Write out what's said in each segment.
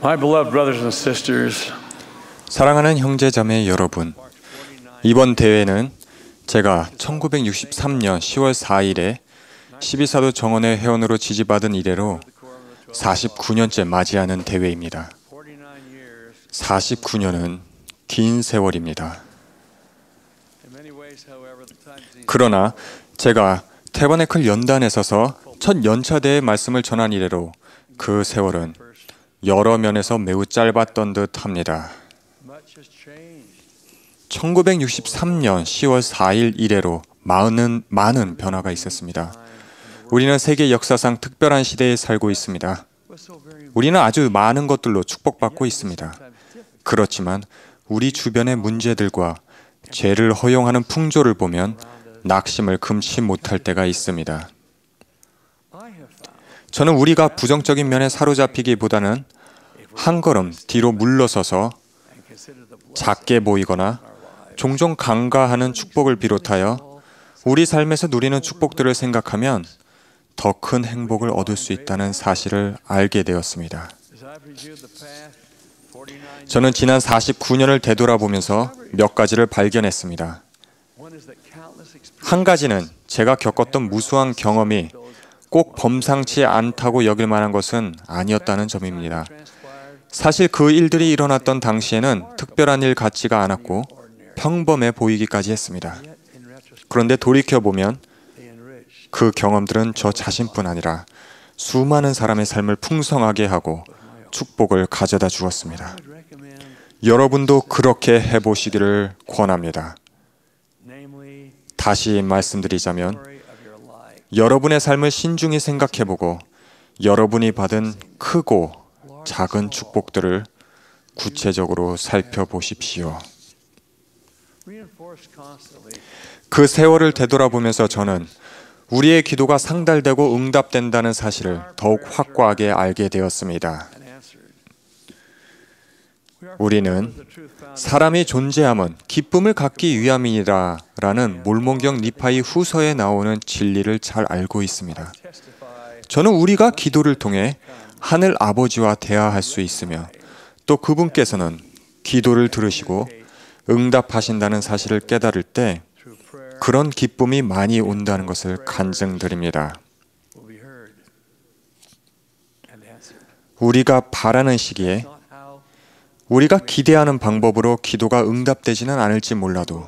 My beloved brothers and sisters, 사랑하는 형제자매 여러분, 이번 대회는 제가 1963년 10월 4일에 12사도 정원회 회원으로 지지받은 이래로 49년째 맞이하는 대회입니다. 49년은 긴 세월입니다. 그러나 제가 태버네클 연단에 서서 첫 연차대의 말씀을 전한 이래로 그 세월은 여러 면에서 매우 짧았던 듯 합니다. 1963년 10월 4일 이래로 많은 변화가 있었습니다. 우리는 세계 역사상 특별한 시대에 살고 있습니다. 우리는 아주 많은 것들로 축복받고 있습니다. 그렇지만 우리 주변의 문제들과 죄를 허용하는 풍조를 보면 낙심을 금치 못할 때가 있습니다. 저는 우리가 부정적인 면에 사로잡히기보다는 한 걸음 뒤로 물러서서 작게 보이거나 종종 간과하는 축복을 비롯하여 우리 삶에서 누리는 축복들을 생각하면 더 큰 행복을 얻을 수 있다는 사실을 알게 되었습니다. 저는 지난 49년을 되돌아보면서 몇 가지를 발견했습니다. 한 가지는 제가 겪었던 무수한 경험이 꼭 범상치 않다고 여길 만한 것은 아니었다는 점입니다. 사실 그 일들이 일어났던 당시에는 특별한 일 같지가 않았고 평범해 보이기까지 했습니다. 그런데 돌이켜보면 그 경험들은 저 자신뿐 아니라 수많은 사람의 삶을 풍성하게 하고 축복을 가져다 주었습니다. 여러분도 그렇게 해보시기를 권합니다. 다시 말씀드리자면 여러분의 삶을 신중히 생각해보고 여러분이 받은 크고 작은 축복들을 구체적으로 살펴보십시오. 그 세월을 되돌아보면서 저는 우리의 기도가 상달되고 응답된다는 사실을 더욱 확고하게 알게 되었습니다. 우리는 사람이 존재함은 기쁨을 갖기 위함이니라 라는 몰몬경 니파이 후서에 나오는 진리를 잘 알고 있습니다. 저는 우리가 기도를 통해 하늘 아버지와 대화할 수 있으며 또 그분께서는 기도를 들으시고 응답하신다는 사실을 깨달을 때 그런 기쁨이 많이 온다는 것을 간증드립니다. 우리가 바라는 시기에 우리가 기대하는 방법으로 기도가 응답되지는 않을지 몰라도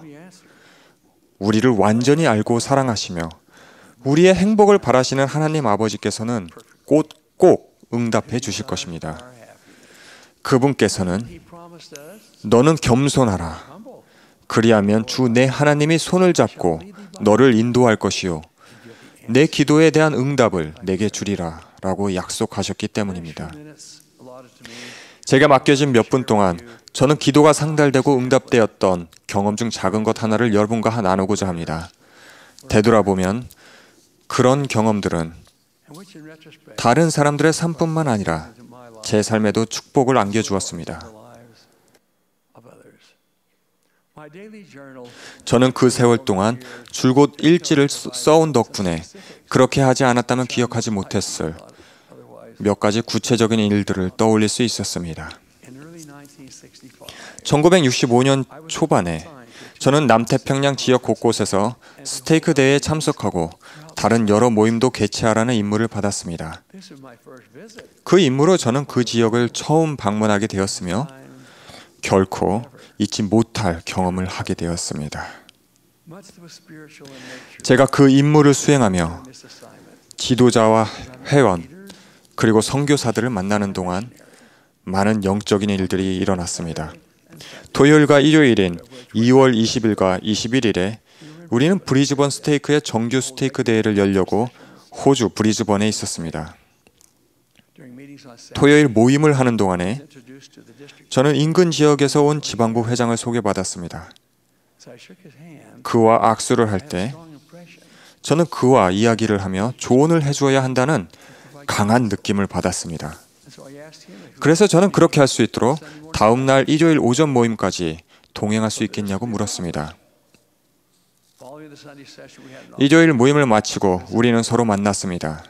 우리를 완전히 알고 사랑하시며 우리의 행복을 바라시는 하나님 아버지께서는 꼭 응답해 주실 것입니다. 그분께서는 너는 겸손하라. 그리하면 주 내 하나님이 손을 잡고 너를 인도할 것이요 내 기도에 대한 응답을 내게 주리라 라고 약속하셨기 때문입니다. 제가 맡겨진 몇 분 동안 저는 기도가 상달되고 응답되었던 경험 중 작은 것 하나를 여러분과 나누고자 합니다. 되돌아보면 그런 경험들은 다른 사람들의 삶뿐만 아니라 제 삶에도 축복을 안겨주었습니다. 저는 그 세월 동안 줄곧 일지를 써온 덕분에 그렇게 하지 않았다면 기억하지 못했을 몇 가지 구체적인 일들을 떠올릴 수 있었습니다. 1965년 초반에 저는 남태평양 지역 곳곳에서 스테이크 대회에 참석하고 다른 여러 모임도 개최하라는 임무를 받았습니다. 그 임무로 저는 그 지역을 처음 방문하게 되었으며 결코 잊지 못할 경험을 하게 되었습니다. 제가 그 임무를 수행하며 지도자와 회원 그리고 선교사들을 만나는 동안 많은 영적인 일들이 일어났습니다. 토요일과 일요일인 2월 20일과 21일에 우리는 브리즈번 스테이크의 정규 스테이크 대회를 열려고 호주 브리즈번에 있었습니다. 토요일 모임을 하는 동안에 저는 인근 지역에서 온 지방부 회장을 소개받았습니다. 그와 악수를 할 때 저는 그와 이야기를 하며 조언을 해주어야 한다는 강한 느낌을 받았습니다. 그래서 저는 그렇게 할 수 있도록 다음 날 일요일 오전 모임까지 동행할 수 있겠냐고 물었습니다. 일요일 모임을 마치고 우리는 서로 만났습니다.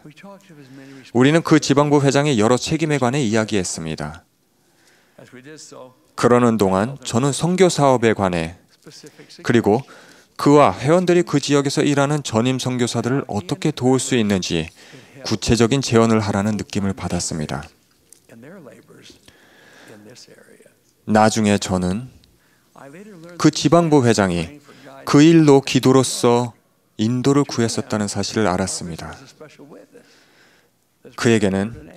우리는 그 지방부 회장의 여러 책임에 관해 이야기했습니다. 그러는 동안 저는 선교 사업에 관해 그리고 그와 회원들이 그 지역에서 일하는 전임 선교사들을 어떻게 도울 수 있는지 구체적인 제언을 하라는 느낌을 받았습니다. 나중에 저는 그 지방부 회장이 그 일로 기도로서 인도를 구했었다는 사실을 알았습니다. 그에게는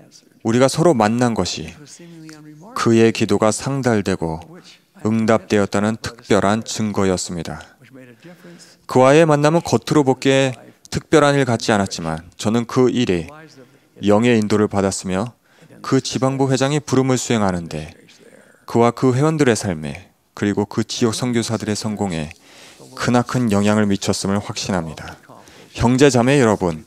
우리가 서로 만난 것이 그의 기도가 상달되고 응답되었다는 특별한 증거였습니다. 그와의 만남은 겉으로 보기에 특별한 일 같지 않았지만 저는 그 일이 영의 인도를 받았으며 그 지방부 회장이 부름을 수행하는데 그와 그 회원들의 삶에 그리고 그 지역 선교사들의 성공에 크나큰 영향을 미쳤음을 확신합니다. 형제 자매 여러분,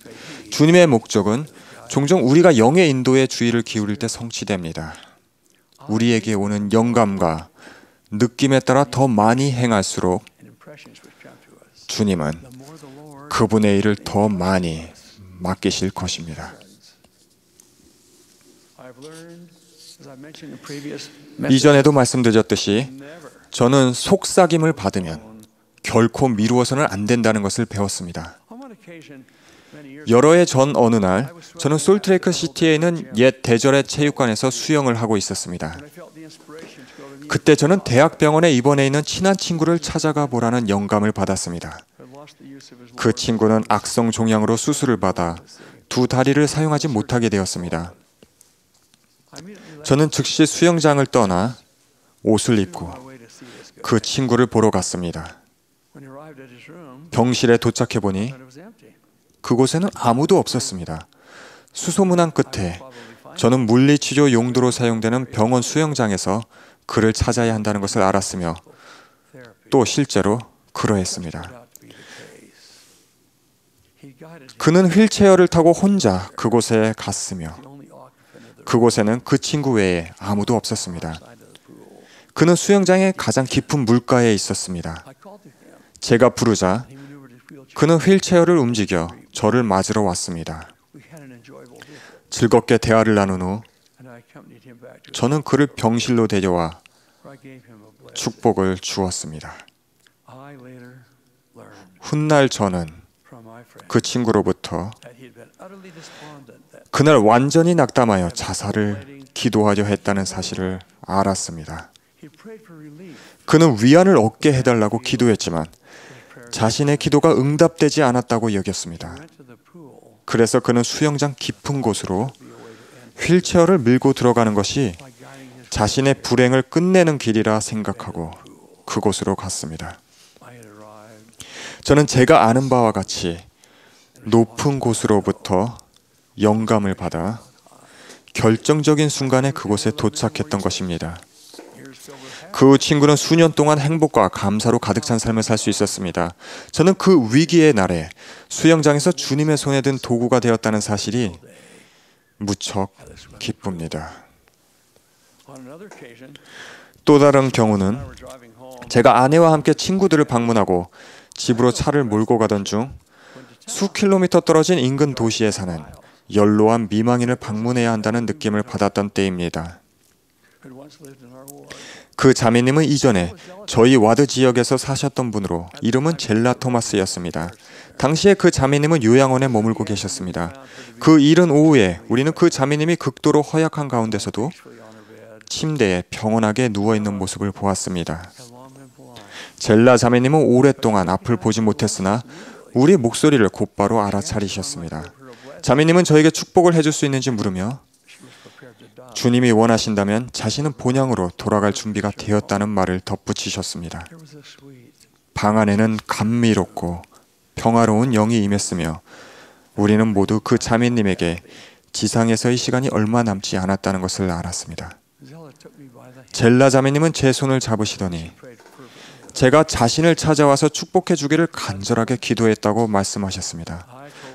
주님의 목적은 종종 우리가 영의 인도에 주의를 기울일 때 성취됩니다. 우리에게 오는 영감과 느낌에 따라 더 많이 행할수록 주님은 그분의 일을 더 많이 맡기실 것입니다. 이전에도 말씀드렸듯이 저는 속삭임을 받으면 결코 미루어서는 안 된다는 것을 배웠습니다. 여러 해 전 어느 날 저는 솔트레이크 시티에 있는 옛 대절의 체육관에서 수영을 하고 있었습니다. 그때 저는 대학병원에 입원해 있는 친한 친구를 찾아가 보라는 영감을 받았습니다. 그 친구는 악성 종양으로 수술을 받아 두 다리를 사용하지 못하게 되었습니다. 저는 즉시 수영장을 떠나 옷을 입고 그 친구를 보러 갔습니다. 병실에 도착해 보니 그곳에는 아무도 없었습니다. 수소문한 끝에 저는 물리치료 용도로 사용되는 병원 수영장에서 그를 찾아야 한다는 것을 알았으며 또 실제로 그러했습니다. 그는 휠체어를 타고 혼자 그곳에 갔으며 그곳에는 그 친구 외에 아무도 없었습니다. 그는 수영장의 가장 깊은 물가에 있었습니다. 제가 부르자 그는 휠체어를 움직여 저를 맞으러 왔습니다. 즐겁게 대화를 나눈 후 저는 그를 병실로 데려와 축복을 주었습니다. 훗날 저는 그 친구로부터 그날 완전히 낙담하여 자살을 기도하려 했다는 사실을 알았습니다. 그는 위안을 얻게 해달라고 기도했지만 자신의 기도가 응답되지 않았다고 여겼습니다. 그래서 그는 수영장 깊은 곳으로 휠체어를 밀고 들어가는 것이 자신의 불행을 끝내는 길이라 생각하고 그곳으로 갔습니다. 저는 제가 아는 바와 같이 높은 곳으로부터 영감을 받아 결정적인 순간에 그곳에 도착했던 것입니다. 그 친구는 수년 동안 행복과 감사로 가득 찬 삶을 살 수 있었습니다. 저는 그 위기의 날에 수영장에서 주님의 손에 든 도구가 되었다는 사실이 무척 기쁩니다. 또 다른 경우는 제가 아내와 함께 친구들을 방문하고 집으로 차를 몰고 가던 중 수 킬로미터 떨어진 인근 도시에 사는 연로한 미망인을 방문해야 한다는 느낌을 받았던 때입니다. 그 자매님은 이전에 저희 와드 지역에서 사셨던 분으로 이름은 젤라 토마스였습니다. 당시에 그 자매님은 요양원에 머물고 계셨습니다. 그 이른 오후에 우리는 그 자매님이 극도로 허약한 가운데서도 침대에 평온하게 누워있는 모습을 보았습니다. 젤라 자매님은 오랫동안 앞을 보지 못했으나 우리 목소리를 곧바로 알아차리셨습니다. 자매님은 저에게 축복을 해줄 수 있는지 물으며 주님이 원하신다면 자신은 본향으로 돌아갈 준비가 되었다는 말을 덧붙이셨습니다. 방 안에는 감미롭고 평화로운 영이 임했으며 우리는 모두 그 자매님에게 지상에서의 시간이 얼마 남지 않았다는 것을 알았습니다. 젤라 자매님은 제 손을 잡으시더니 제가 자신을 찾아와서 축복해 주기를 간절하게 기도했다고 말씀하셨습니다.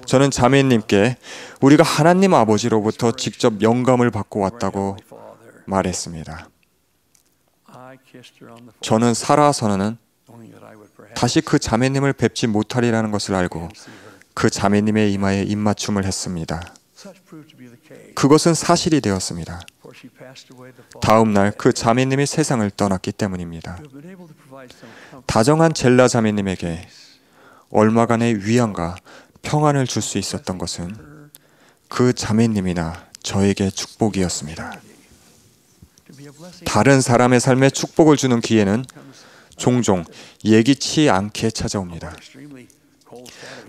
저는 자매님께 우리가 하나님 아버지로부터 직접 영감을 받고 왔다고 말했습니다. 저는 살아서는 다시 그 자매님을 뵙지 못하리라는 것을 알고 그 자매님의 이마에 입맞춤을 했습니다. 그것은 사실이 되었습니다. 다음 날 그 자매님이 세상을 떠났기 때문입니다. 다정한 젤라 자매님에게 얼마간의 위안과 평안을 줄 수 있었던 것은 그 자매님이나 저에게 축복이었습니다. 다른 사람의 삶에 축복을 주는 기회는 종종 예기치 않게 찾아옵니다.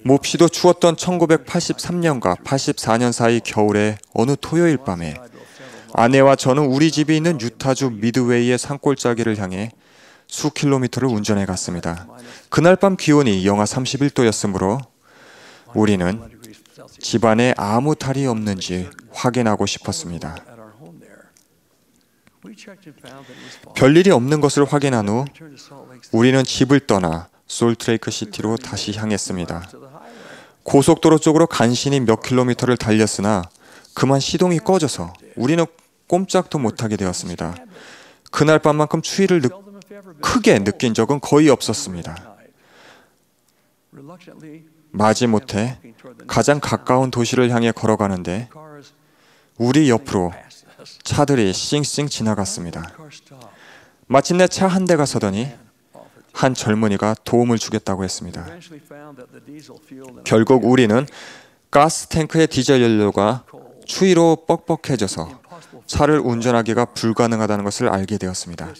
몹시도 추웠던 1983년과 84년 사이 겨울의 어느 토요일 밤에 아내와 저는 우리 집이 있는 유타주 미드웨이의 산골짜기를 향해 수 킬로미터를 운전해 갔습니다. 그날 밤 기온이 영하 31도였으므로 우리는 집안에 아무 탈이 없는지 확인하고 싶었습니다. 별일이 없는 것을 확인한 후 우리는 집을 떠나 솔트레이크 시티로 다시 향했습니다. 고속도로 쪽으로 간신히 몇 킬로미터를 달렸으나 그만 시동이 꺼져서 우리는 꼼짝도 못하게 되었습니다. 그날 밤만큼 추위를 크게 느낀 적은 거의 없었습니다. 마지못해 가장 가까운 도시를 향해 걸어가는데 우리 옆으로 차들이 싱싱 지나갔습니다. 마침내 차 한 대가 서더니 한 젊은이가 도움을 주겠다고 했습니다. 결국 우리는 가스 탱크의 디젤 연료가 추위로 뻑뻑해져서 차를 운전하기가 불가능하다는 것을 알게 되었습니다.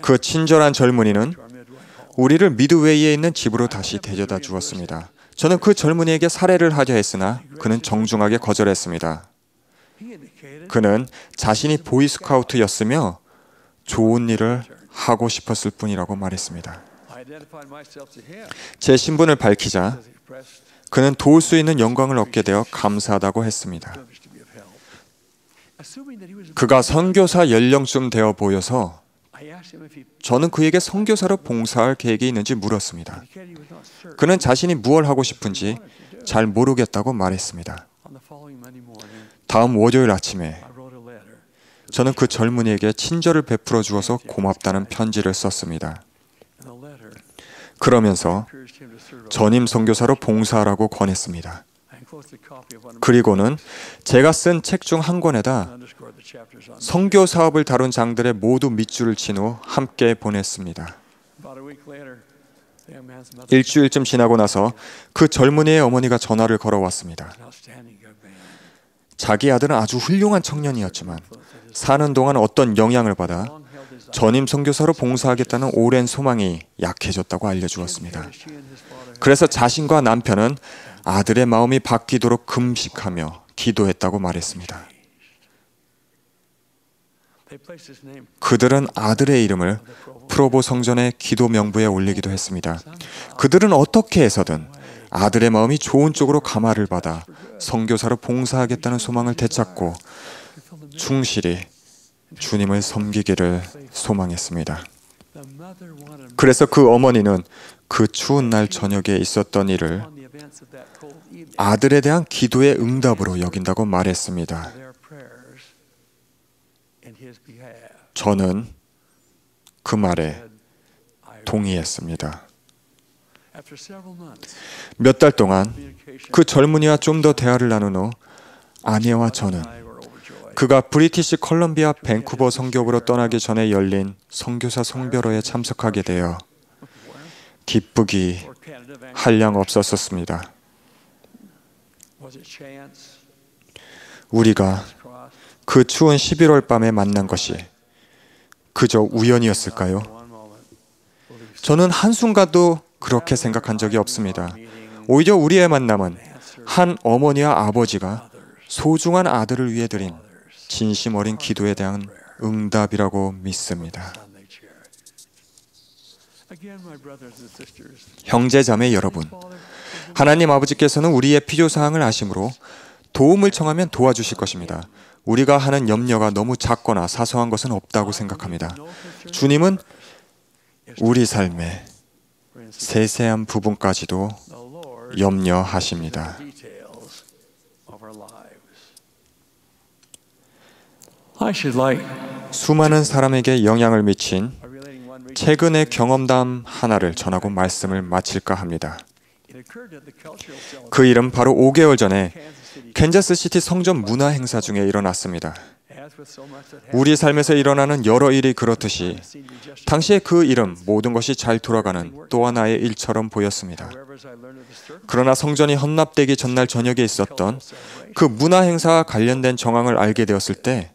그 친절한 젊은이는 우리를 미드웨이에 있는 집으로 다시 데려다 주었습니다. 저는 그 젊은이에게 사례를 하려 했으나 그는 정중하게 거절했습니다. 그는 자신이 보이스카우트였으며 좋은 일을 하고 싶었을 뿐이라고 말했습니다. 제 신분을 밝히자 그는 도울 수 있는 영광을 얻게 되어 감사하다고 했습니다. 그가 선교사 연령쯤 되어 보여서 저는 그에게 선교사로 봉사할 계획이 있는지 물었습니다. 그는 자신이 무엇을 하고 싶은지 잘 모르겠다고 말했습니다. 다음 월요일 아침에 저는 그 젊은이에게 친절을 베풀어 주어서 고맙다는 편지를 썼습니다. 그러면서 전임 선교사로 봉사하라고 권했습니다. 그리고는 제가 쓴 책 중 한 권에다 선교 사업을 다룬 장들의 모두 밑줄을 친 후 함께 보냈습니다. 일주일쯤 지나고 나서 그 젊은이의 어머니가 전화를 걸어왔습니다. 자기 아들은 아주 훌륭한 청년이었지만 사는 동안 어떤 영향을 받아 전임 선교사로 봉사하겠다는 오랜 소망이 약해졌다고 알려주었습니다. 그래서 자신과 남편은 아들의 마음이 바뀌도록 금식하며 기도했다고 말했습니다. 그들은 아들의 이름을 프로보 성전의 기도 명부에 올리기도 했습니다. 그들은 어떻게 해서든 아들의 마음이 좋은 쪽으로 감화를 받아 선교사로 봉사하겠다는 소망을 되찾고 충실히 주님을 섬기기를 소망했습니다. 그래서 그 어머니는 그 추운 날 저녁에 있었던 일을 아들에 대한 기도의 응답으로 여긴다고 말했습니다. 저는 그 말에 동의했습니다. 몇 달 동안 그 젊은이와 좀 더 대화를 나눈 후 아내와 저는 그가 브리티시 컬럼비아 밴쿠버 선교부로 떠나기 전에 열린 선교사 성별회에 참석하게 되어 기쁘기 한량 없었습니다. 우리가 그 추운 11월 밤에 만난 것이 그저 우연이었을까요? 저는 한순간도 그렇게 생각한 적이 없습니다. 오히려 우리의 만남은 한 어머니와 아버지가 소중한 아들을 위해 드린 진심 어린 기도에 대한 응답이라고 믿습니다. 형제자매 여러분, 하나님 아버지께서는 우리의 필요사항을 아심으로 도움을 청하면 도와주실 것입니다. 우리가 하는 염려가 너무 작거나 사소한 것은 없다고 생각합니다. 주님은 우리 삶의 세세한 부분까지도 염려하십니다. 수많은 사람에게 영향을 미친 최근의 경험담 하나를 전하고 말씀을 마칠까 합니다. 그 일은 바로 5개월 전에 캔자스시티 성전 문화 행사 중에 일어났습니다. 우리 삶에서 일어나는 여러 일이 그렇듯이 당시에 그 일은 모든 것이 잘 돌아가는 또 하나의 일처럼 보였습니다. 그러나 성전이 헌납되기 전날 저녁에 있었던 그 문화 행사와 관련된 정황을 알게 되었을 때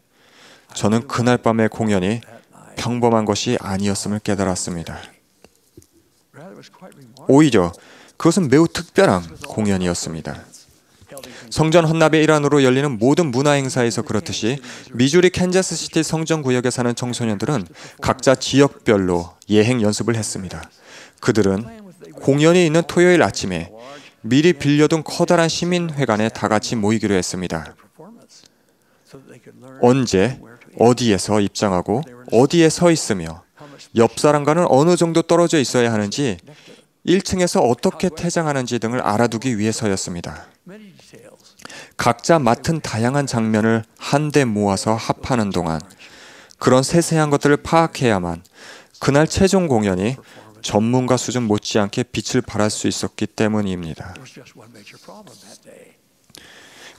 저는 그날 밤의 공연이 평범한 것이 아니었음을 깨달았습니다. 오히려 그것은 매우 특별한 공연이었습니다. 성전 헌납의 일환으로 열리는 모든 문화 행사에서 그렇듯이 미주리 캔자스시티 성전 구역에 사는 청소년들은 각자 지역별로 예행 연습을 했습니다. 그들은 공연이 있는 토요일 아침에 미리 빌려둔 커다란 시민회관에 다 같이 모이기로 했습니다. 언제, 어디에서 입장하고 어디에 서 있으며 옆 사람과는 어느 정도 떨어져 있어야 하는지 1층에서 어떻게 퇴장하는지 등을 알아두기 위해서였습니다. 각자 맡은 다양한 장면을 한데 모아서 합하는 동안 그런 세세한 것들을 파악해야만 그날 최종 공연이 전문가 수준 못지않게 빛을 발할 수 있었기 때문입니다.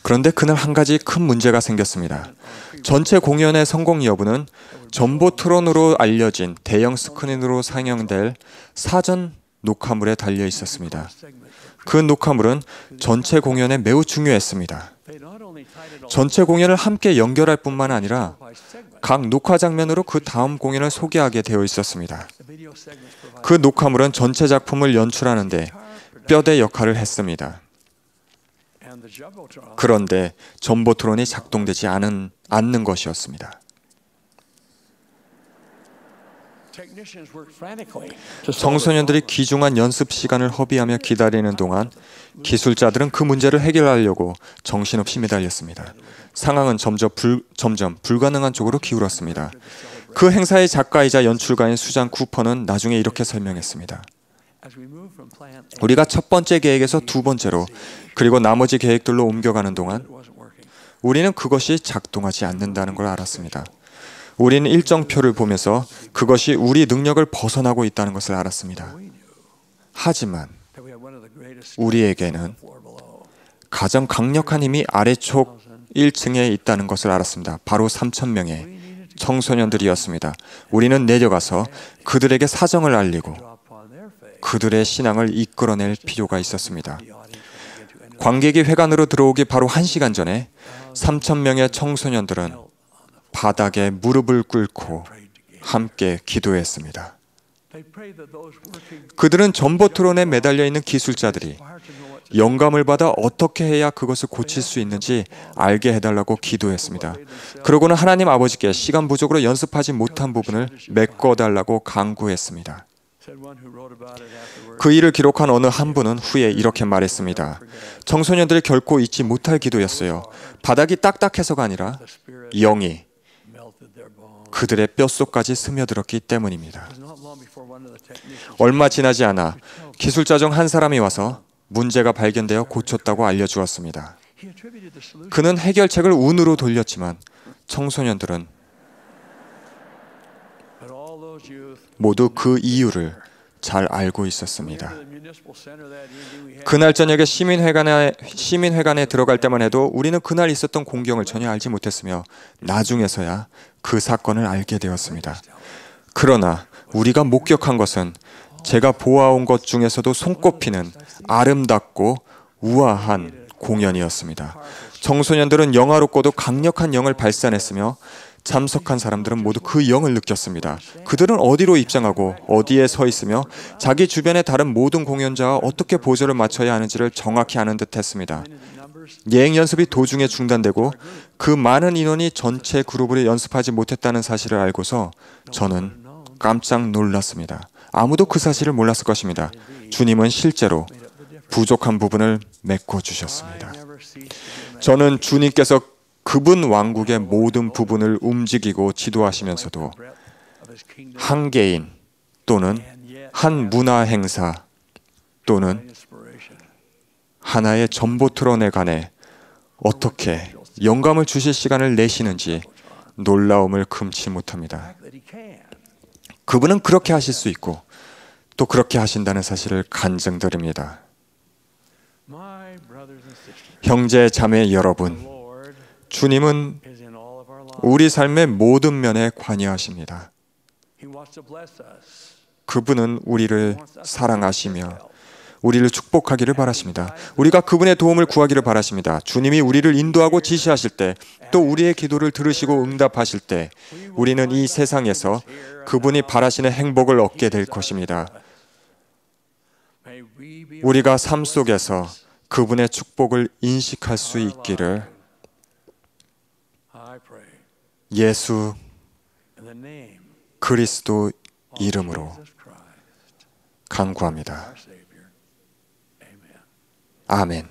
그런데 그날 한 가지 큰 문제가 생겼습니다. 전체 공연의 성공 여부는 전보트론으로 알려진 대형 스크린으로 상영될 사전 녹화물에 달려 있었습니다. 그 녹화물은 전체 공연에 매우 중요했습니다. 전체 공연을 함께 연결할 뿐만 아니라 각 녹화 장면으로 그 다음 공연을 소개하게 되어 있었습니다. 그 녹화물은 전체 작품을 연출하는 데 뼈대 역할을 했습니다. 그런데 전보트론이 작동되지 않는 것이었습니다. 청소년들이 귀중한 연습 시간을 허비하며 기다리는 동안 기술자들은 그 문제를 해결하려고 정신없이 매달렸습니다. 상황은 점점 불가능한 쪽으로 기울었습니다. 그 행사의 작가이자 연출가인 수잔 쿠퍼는 나중에 이렇게 설명했습니다. 우리가 첫 번째 계획에서 두 번째로 그리고 나머지 계획들로 옮겨가는 동안 우리는 그것이 작동하지 않는다는 걸 알았습니다. 우리는 일정표를 보면서 그것이 우리 능력을 벗어나고 있다는 것을 알았습니다. 하지만 우리에게는 가장 강력한 힘이 아래쪽 1층에 있다는 것을 알았습니다. 바로 3,000명의 청소년들이었습니다. 우리는 내려가서 그들에게 사정을 알리고 그들의 신앙을 이끌어낼 필요가 있었습니다. 관객이 회관으로 들어오기 바로 1시간 전에 3,000명의 청소년들은 바닥에 무릎을 꿇고 함께 기도했습니다. 그들은 전보트론에 매달려 있는 기술자들이 영감을 받아 어떻게 해야 그것을 고칠 수 있는지 알게 해달라고 기도했습니다. 그러고는 하나님 아버지께 시간 부족으로 연습하지 못한 부분을 메꿔달라고 간구했습니다. 그 일을 기록한 어느 한 분은 후에 이렇게 말했습니다. 청소년들이 결코 잊지 못할 기도였어요. 바닥이 딱딱해서가 아니라 영이 그들의 뼛속까지 스며들었기 때문입니다. 얼마 지나지 않아 기술자 중 한 사람이 와서 문제가 발견되어 고쳤다고 알려주었습니다. 그는 해결책을 운으로 돌렸지만 청소년들은 모두 그 이유를 잘 알고 있었습니다. 그날 저녁에 시민회관에 들어갈 때만 해도 우리는 그날 있었던 공경을 전혀 알지 못했으며 나중에서야 그 사건을 알게 되었습니다. 그러나 우리가 목격한 것은 제가 보아온 것 중에서도 손꼽히는 아름답고 우아한 공연이었습니다. 청소년들은 영화롭고도 강력한 영을 발산했으며 참석한 사람들은 모두 그 영을 느꼈습니다. 그들은 어디로 입장하고 어디에 서 있으며 자기 주변의 다른 모든 공연자와 어떻게 보조를 맞춰야 하는지를 정확히 아는 듯 했습니다. 예행 연습이 도중에 중단되고 그 많은 인원이 전체 그룹으로 연습하지 못했다는 사실을 알고서 저는 깜짝 놀랐습니다. 아무도 그 사실을 몰랐을 것입니다. 주님은 실제로 부족한 부분을 메꿔주셨습니다. 저는 주님께서 그분 왕국의 모든 부분을 움직이고 지도하시면서도 한 개인 또는 한 문화 행사 또는 하나의 전보트론에 관해 어떻게 영감을 주실 시간을 내시는지 놀라움을 금치 못합니다. 그분은 그렇게 하실 수 있고 또 그렇게 하신다는 사실을 간증드립니다. My brothers and sisters, 형제 자매 the 여러분, Lord 주님은 is in all of our lives. 우리 삶의 모든 면에 관여하십니다. He wants to bless us. 그분은 He 우리를 wants us to 사랑하시며 help. 우리를 축복하기를 바라십니다. 우리가 그분의 도움을 구하기를 바라십니다. 주님이 우리를 인도하고 지시하실 때, 또 우리의 기도를 들으시고 응답하실 때, 우리는 이 세상에서 그분이 바라시는 행복을 얻게 될 것입니다. May we be 우리가 삶 속에서 그분의 축복을 인식할 수 있기를 I pray 예수 in the name 그리스도 of 이름으로 Jesus Christ, 간구합니다. our Savior. Amen. 아멘.